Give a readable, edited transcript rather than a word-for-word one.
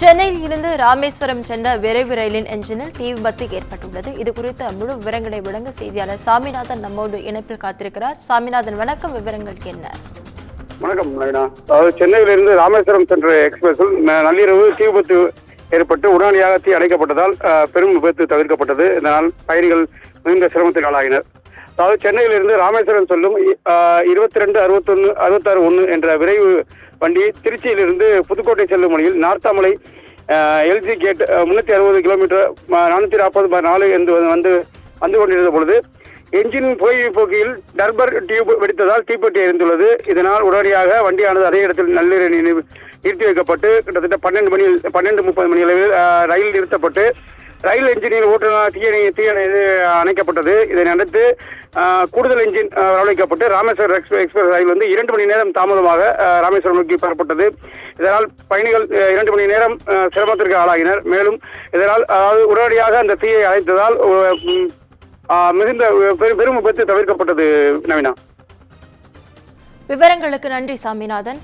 சென்னையில் இருந்து ராமேஸ்வரம் சென்ற விரைவு ரயிலின் என்ஜினில் தீ விபத்து ஏற்பட்டுள்ளது. இது குறித்த முழு விவரங்களை வழங்க செய்தியாளர் சாமிநாதன் நம்மோடு இணைப்பில் காத்திருக்கிறார். சாமிநாதன், வணக்கம். விவரங்கள் என்ன? வணக்கம் நவீனா. அதாவது சென்னையிலிருந்து ராமேஸ்வரம் சென்ற எக்ஸ்பிரஸில் நள்ளிரவு தீ விபத்து ஏற்பட்டு உடனடியாக தீ அணைக்கப்பட்டதால் பெரும் விபத்து தவிர்க்கப்பட்டது. இதனால் பயணிகள் மிகுந்த சிரமத்தில் ஆளாகினர். அதாவது சென்னையிலிருந்து ராமேஸ்வரம் செல்லும் 22-61-66-1 என்ற விரைவு வண்டி திருச்சியிலிருந்து புதுக்கோட்டை செல்லும் வழியில் நார்த்தாமலை எல்ஜி கேட் 360 கிலோமீட்டர் 440/4 என்று வந்து கொண்டிருந்த பொழுது என்ஜின் போக்கியில் டர்பர் டியூப் வெடித்ததால் தீப்பெட்டி எரிந்துள்ளது. இதனால் உடனடியாக வண்டியானது அதே இடத்தில் நள்ளிரவு நிறுத்தி வைக்கப்பட்டு கிட்டத்தட்ட 12:30 மணி அளவில் ரயில் நிறுத்தப்பட்டு ரயில் என்ஜினில் ஓட்டுநர் தீ அணைக்கப்பட்டது. இதனை அடுத்து கூடுதல் என்ஜின் வரவழைக்கப்பட்டு ராமேஸ்வரம் எக்ஸ்பிரஸ் ரயில் 2 மணி நேரம் தாமதமாக ராமேஸ்வரம் நோக்கி பெறப்பட்டது. இதனால் பயணிகள் 2 மணி நேரம் சிரமத்திற்கு ஆளாகினர். மேலும் இதனால் உடனடியாக அந்த தீயை அணைத்ததால் மிகுந்த பெரும் விபத்து தவிர்க்கப்பட்டது. நவீனா, விவரங்களுக்கு நன்றி சாமிநாதன்.